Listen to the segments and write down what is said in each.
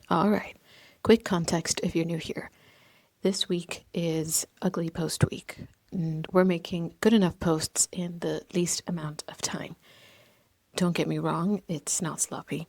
All right. Quick context if you're new here. This week is Ugly Post Week, and we're making good enough posts in the least amount of time. Don't get me wrong, it's not sloppy.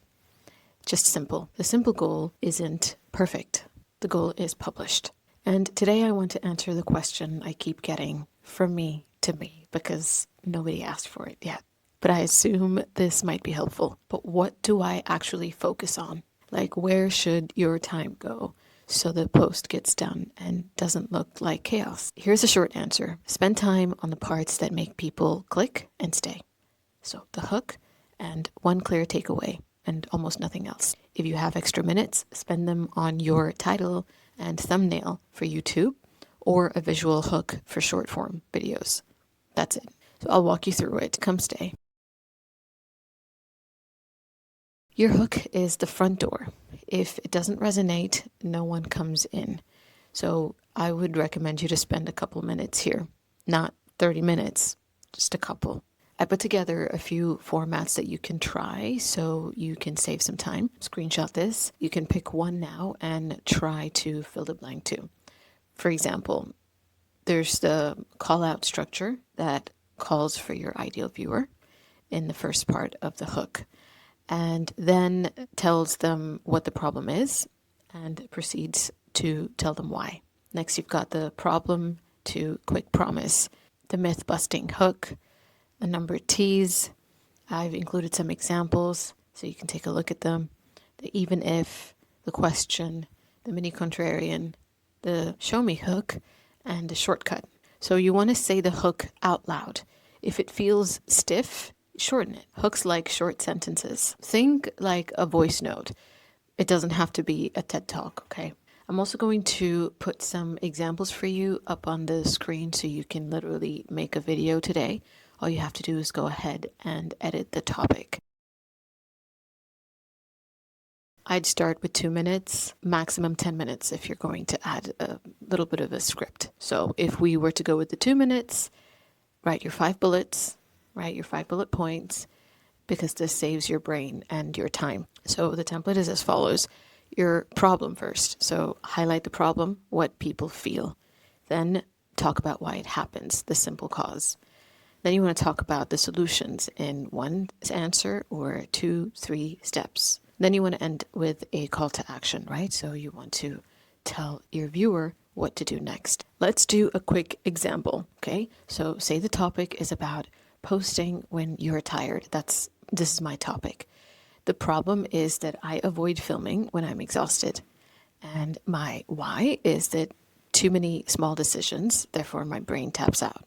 Just simple. The simple goal isn't perfect. The goal is published. And today I want to answer the question I keep getting from me to me because nobody asked for it yet. But I assume this might be helpful. But what do I actually focus on? Like, where should your time go so the post gets done and doesn't look like chaos? Here's a short answer. Spend time on the parts that make people click and stay. So the hook and one clear takeaway and almost nothing else. If you have extra minutes, spend them on your title and thumbnail for YouTube or a visual hook for short form videos. That's it. So I'll walk you through it. Come stay. Your hook is the front door. If it doesn't resonate, no one comes in. So I would recommend you to spend a couple minutes here. Not 30 minutes, just a couple. I put together a few formats that you can try so you can save some time. Screenshot this. You can pick one now and try to fill the blank too. For example, there's the call out structure that calls for your ideal viewer in the first part of the hook and then tells them what the problem is and proceeds to tell them why. Next, you've got the problem to quick promise, the myth busting hook, a number of T's. I've included some examples so you can take a look at them. The even if, the question, the mini contrarian, the show me hook, and the shortcut. So you want to say the hook out loud. If it feels stiff, shorten it. Hooks like short sentences. Think like a voice note. It doesn't have to be a TED Talk, okay? I'm also going to put some examples for you up on the screen so you can literally make a video today. All you have to do is go ahead and edit the topic. I'd start with 2 minutes, maximum 10 minutes if you're going to add a little bit of a script. So if we were to go with the 2 minutes, write your 5 bullets, write your 5 bullet points, because this saves your brain and your time. So the template is as follows. Your problem first. So highlight the problem, what people feel. Then talk about why it happens, the simple cause. Then you want to talk about the solutions in one answer or 2, 3 steps. Then you want to end with a call to action, right? So you want to tell your viewer what to do next. Let's do a quick example, okay? So say the topic is about posting when you're tired. This is my topic. The problem is that I avoid filming when I'm exhausted. And my why is that too many small decisions, therefore my brain taps out.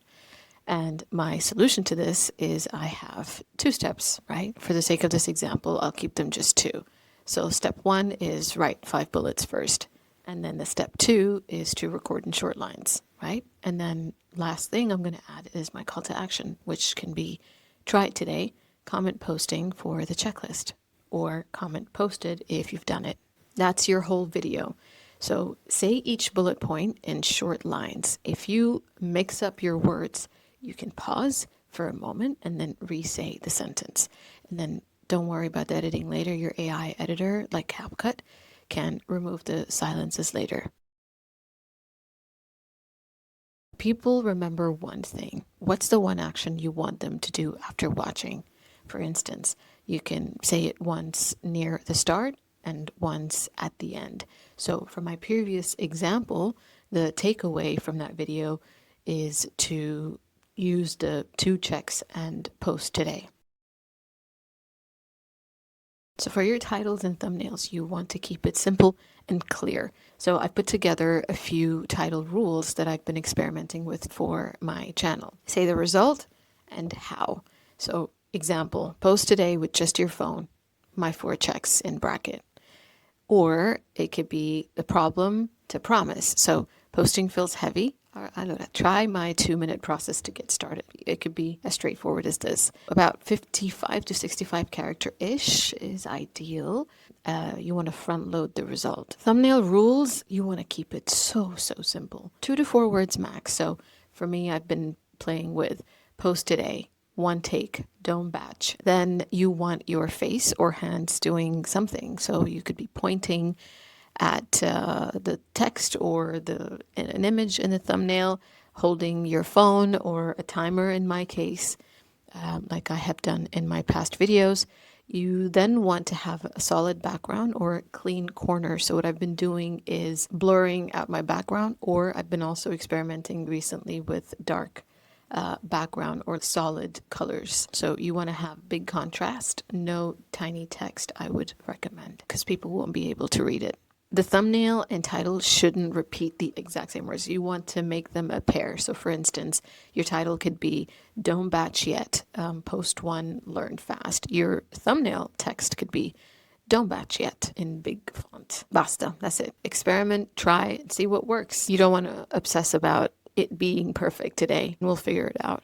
And my solution to this is I have 2 steps, right? For the sake of this example, I'll keep them just 2. So step 1 is write 5 bullets first. And then the step 2 is to record in short lines, right? And then last thing I'm going to add is my call to action, which can be try it today, comment posting for the checklist, or comment posted if you've done it. That's your whole video. So say each bullet point in short lines. If you mix up your words, you can pause for a moment and then re-say the sentence. And then don't worry about the editing later. Your AI editor, like CapCut, can remove the silences later. People remember one thing. What's the one action you want them to do after watching? For instance, you can say it once near the start and once at the end. So for my previous example, the takeaway from that video is to use the 2 checks and post today. So for your titles and thumbnails, you want to keep it simple and clear. So I put together a few title rules that I've been experimenting with for my channel. Say the result and how. So example, post today with just your phone, my 4 checks in bracket. Or it could be the problem to promise. So posting feels heavy. I don't know, try my 2-minute process to get started. It could be as straightforward as this. About 55 to 65 character-ish is ideal. You want to front load the result. Thumbnail rules, you want to keep it so simple. 2 to 4 words max. So for me, I've been playing with post today, one take, don't batch. Then you want your face or hands doing something. So you could be pointing at the text or an image in the thumbnail, holding your phone or a timer in my case, like I have done in my past videos. You then want to have a solid background or clean corner. So what I've been doing is blurring out my background, or I've been also experimenting recently with dark background or solid colors. So you want to have big contrast, no tiny text, I would recommend, because people won't be able to read it. The thumbnail and title shouldn't repeat the exact same words. You want to make them a pair. So for instance, your title could be "Don't Batch Yet, Post 1, Learn Fast." Your thumbnail text could be "Don't batch yet" in big font. Basta. That's it. Experiment, try, see what works. You don't want to obsess about it being perfect today. We'll figure it out.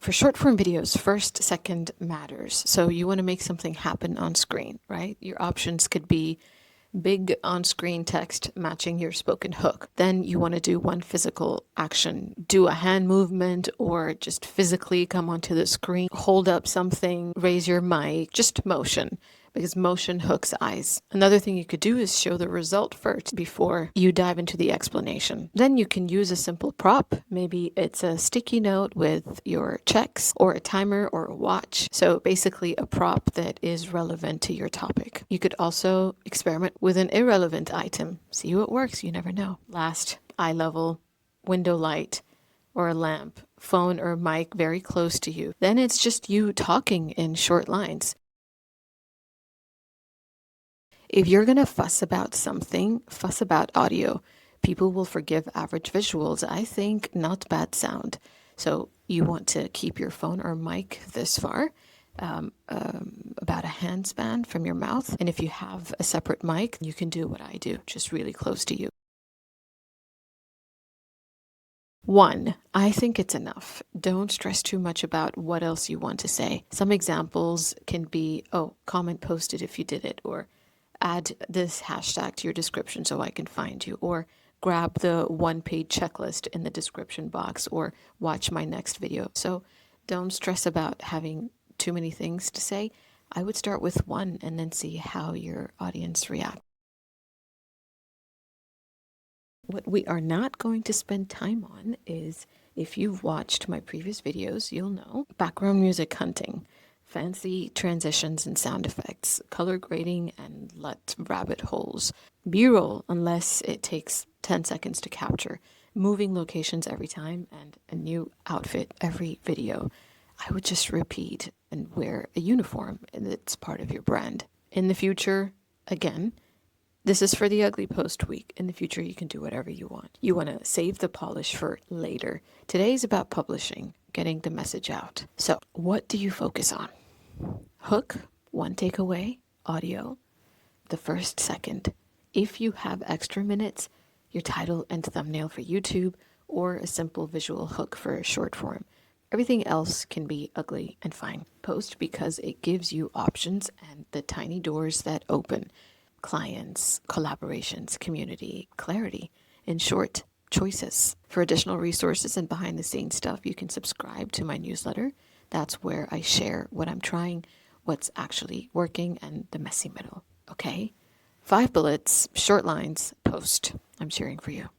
For short form videos, first, second matters. So you want to make something happen on screen, right? Your options could be big on-screen text matching your spoken hook. Then you want to do one physical action. Do a hand movement or just physically come onto the screen, hold up something, raise your mic, just motion, because motion hooks eyes. Another thing you could do is show the result first before you dive into the explanation. Then you can use a simple prop. Maybe it's a sticky note with your checks or a timer or a watch. So basically a prop that is relevant to your topic. You could also experiment with an irrelevant item. See what works, you never know. Last, eye level, window light, or a lamp, phone or mic very close to you. Then it's just you talking in short lines. If you're going to fuss about something, fuss about audio. People will forgive average visuals. I think not bad sound. So you want to keep your phone or mic this far, about a hand span from your mouth. And if you have a separate mic, you can do what I do, just really close to you. 1, I think it's enough. Don't stress too much about what else you want to say. Some examples can be, oh, comment posted if you did it, or add this hashtag to your description so I can find you, or grab the one-page checklist in the description box, or watch my next video. So don't stress about having too many things to say. I would start with one and then see how your audience reacts. What we are not going to spend time on is, if you've watched my previous videos, you'll know, background music hunting, fancy transitions and sound effects, color grading and LUT rabbit holes, B-roll unless it takes 10 seconds to capture, moving locations every time, and a new outfit every video. I would just repeat and wear a uniform that's part of your brand. In the future, again, this is for the ugly post week. In the future, you can do whatever you want. You want to save the polish for later. Today is about publishing, getting the message out. So what do you focus on? Hook, one takeaway, audio, the first, second. If you have extra minutes, your title and thumbnail for YouTube, or a simple visual hook for short form. Everything else can be ugly and fine. Post because it gives you options and the tiny doors that open. Clients, collaborations, community, clarity. In short, choices. For additional resources and behind the scenes stuff, you can subscribe to my newsletter. That's where I share what I'm trying, what's actually working, and the messy middle. Okay? 5 bullets, short lines, post. I'm cheering for you.